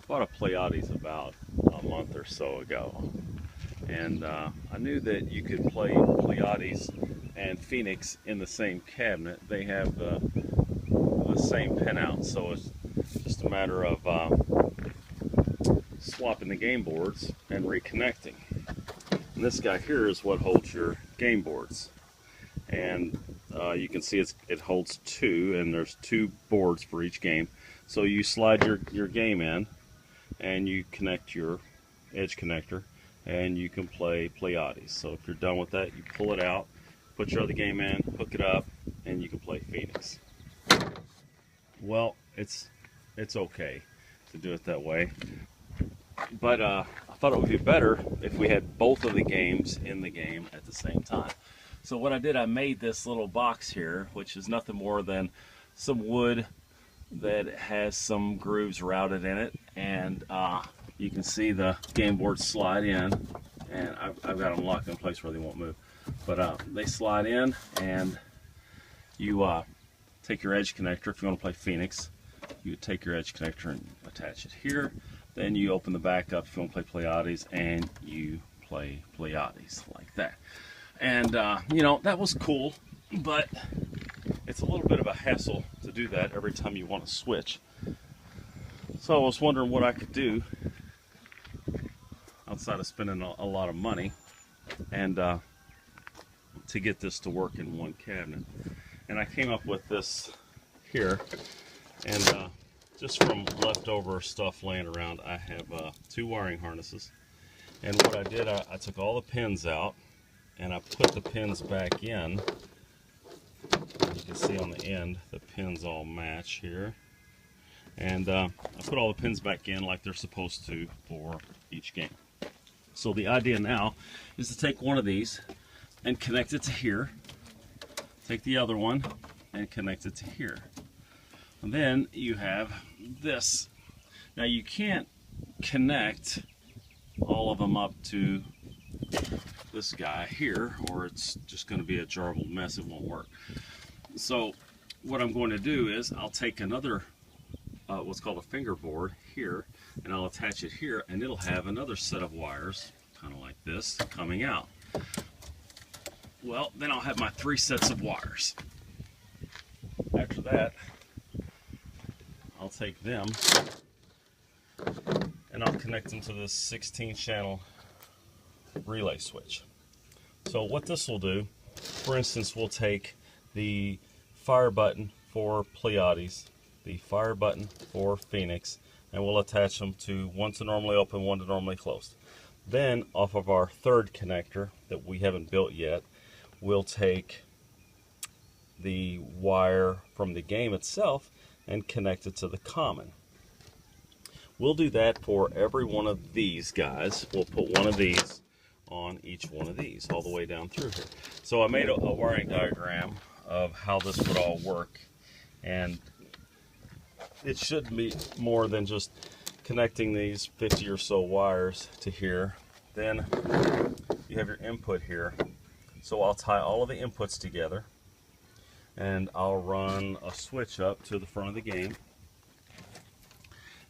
bought a Pleiades about a month or so ago, and I knew that you could play Pleiades and Phoenix in the same cabinet. They have the same pinout, so it's just a matter of swapping the game boards and reconnecting. And this guy here is what holds your game boards, and you can see it holds two, and there's two boards for each game. So you slide your game in, and you connect your edge connector, and you can play Pleiades. So if you're done with that, you pull it out, put your other game in, hook it up, and you can play Phoenix. Well, it's okay to do it that way, but I thought it would be better if we had both of the games in the game at the same time. So what I did, I made this little box here, which is nothing more than some wood that has some grooves routed in it, and you can see the game boards slide in, and I've got them locked in a place where they won't move, but they slide in, and you take your edge connector. If you want to play Phoenix, you would take your edge connector and attach it here. Then you open the back up if you want to play Pleiades, and you play Pleiades like that. And you know, that was cool, but it's a little bit of a hassle to do that every time you want to switch. So I was wondering what I could do outside of spending a lot of money, and to get this to work in one cabinet. And I came up with this here, and just from leftover stuff laying around, I have two wiring harnesses. And what I did, I took all the pins out, and I put the pins back in. You can see on the end, the pins all match here. And I put all the pins back in like they're supposed to for each game. So the idea now is to take one of these and connect it to here. Take the other one and connect it to here. And then you have this. Now you can't connect all of them up to this guy here, or it's just going to be a jarbled mess. It won't work. So what I'm going to do is I'll take another what's called a fingerboard here, and I'll attach it here, and it'll have another set of wires kind of like this coming out. Well, then I'll have my three sets of wires. After that, I'll take them and I'll connect them to this 16-channel relay switch. So what this will do, for instance, we'll take the fire button for Pleiades, the fire button for Phoenix, and we'll attach them to one to normally open, one to normally closed. Then off of our third connector that we haven't built yet, we'll take the wire from the game itself and connect it to the common. We'll do that for every one of these guys. We'll put one of these on each one of these all the way down through here. So I made a wiring diagram of how this would all work, and it shouldn't be more than just connecting these 50 or so wires to here. Then you have your input here. So I'll tie all of the inputs together, and I'll run a switch up to the front of the game,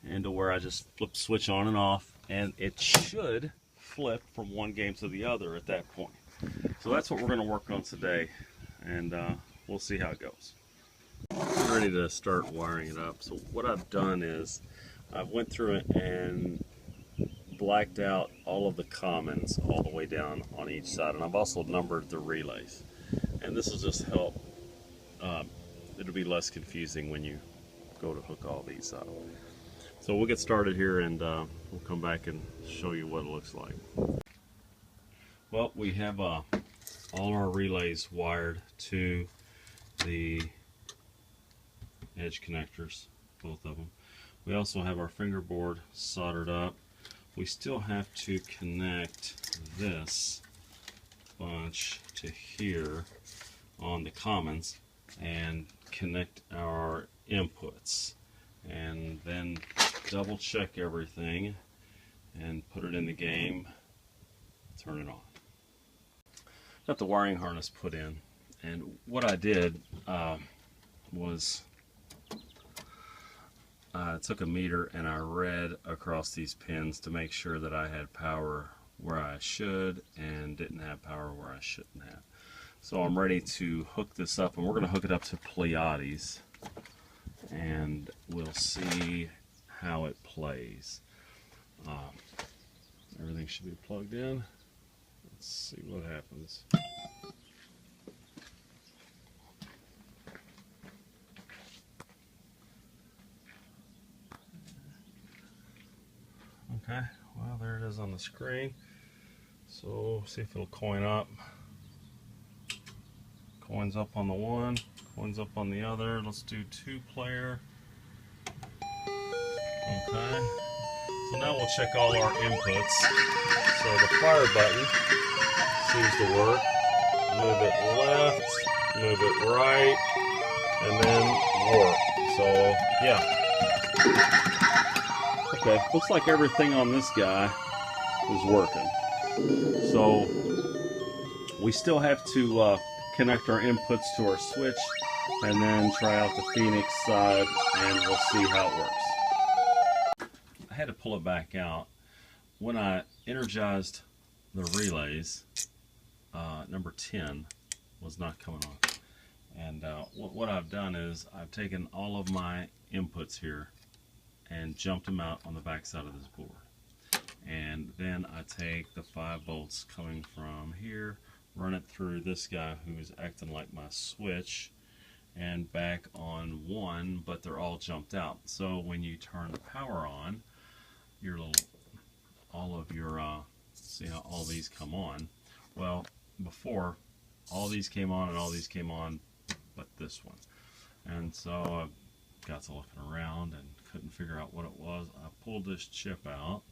and to where I just flip the switch on and off, and it should flip from one game to the other at that point. So that's what we're going to work on today, and we'll see how it goes. I'm ready to start wiring it up. So what I've done is I went through it and blacked out all of the commons all the way down on each side, and I've also numbered the relays, and this will just help. It'll be less confusing when you go to hook all these up. So we'll get started here, and we'll come back and show you what it looks like. Well, we have all our relays wired to the edge connectors, both of them. We also have our fingerboard soldered up. We still have to connect this bunch to here on the commons and connect our inputs, and then double check everything and put it in the game, turn it on. Got the wiring harness put in, and what I did was I took a meter and I read across these pins to make sure that I had power where I should and didn't have power where I shouldn't have. So I'm ready to hook this up, and we're going to hook it up to Pleiades, and we'll see how it plays. Everything should be plugged in. Let's see what happens. Okay, well, there it is on the screen. So see if it'll coin up. Coins up on the one, coins up on the other. Let's do 2-player. Okay. So now we'll check all our inputs. So the fire button seems to work. Move it left, move it right, and then work. So yeah. Okay, looks like everything on this guy is working. So we still have to connect our inputs to our switch and then try out the Phoenix side, and we'll see how it works. I had to pull it back out. When I energized the relays, number 10 was not coming on. And what I've done is I've taken all of my inputs here and jumped them out on the back side of this board. And then I take the 5 volts coming from here, run it through this guy who's acting like my switch, and back on 1, but they're all jumped out. So when you turn the power on, your little, all of your, see how all these come on? Well, before, all these came on and all these came on, but this one. And so I got to looking around and couldn't figure out what it was. I pulled this chip out,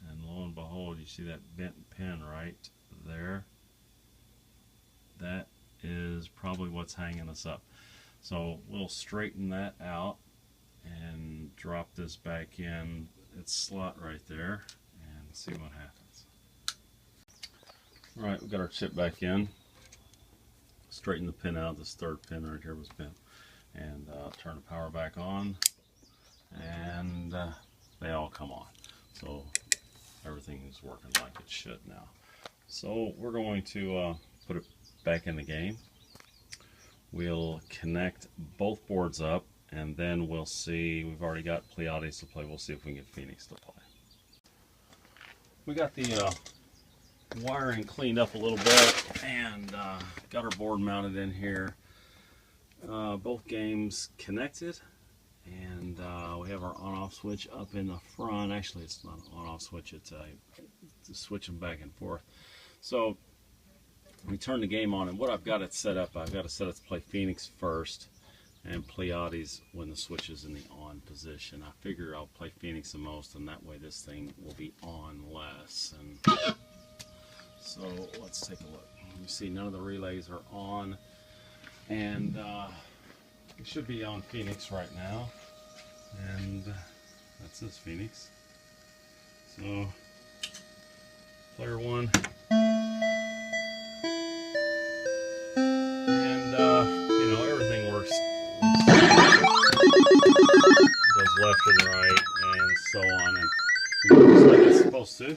and lo and behold, you see that bent pin right there? That is probably what's hanging us up. So we'll straighten that out and drop this back in its slot right there and see what happens. Alright, we've got our chip back in. Straighten the pin out. This third pin right here was bent. And turn the power back on, and they all come on. So everything is working like it should now. So we're going to put it back in the game. We'll connect both boards up, and then we'll see. We've already got Pleiades to play. We'll see if we can get Phoenix to play. We got the wiring cleaned up a little bit, and got our board mounted in here. Both games connected, and we have our on-off switch up in the front. Actually, it's not an on-off switch, it's switching back and forth. So we turn the game on, and what I've got it set up, I've got it set up to play Phoenix first and Pleiades when the switch is in the on position. I figure I'll play Phoenix the most, and that way this thing will be on less. And so let's take a look. You see none of the relays are on, and it should be on Phoenix right now, and that's this Phoenix. So player 1, and you know, everything works. It goes left and right and so on, and just like it's supposed to.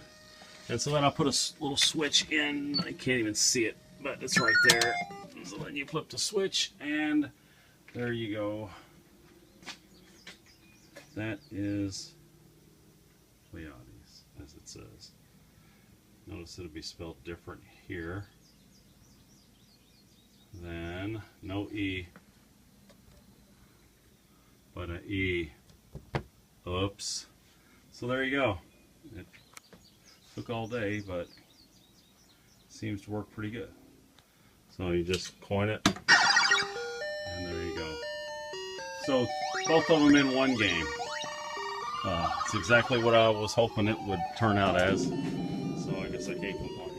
And so then I put a little switch in. I can't even see it, but it's right there. So then you flip the switch, and there you go. That is Pleiades, as it says. Notice it'll be spelled different here. Then no E, but an E. Oops. So there you go. It took all day, but seems to work pretty good. So you just coin it, and there you go. So both of them in one game. It's exactly what I was hoping it would turn out as. So I guess I can't complain.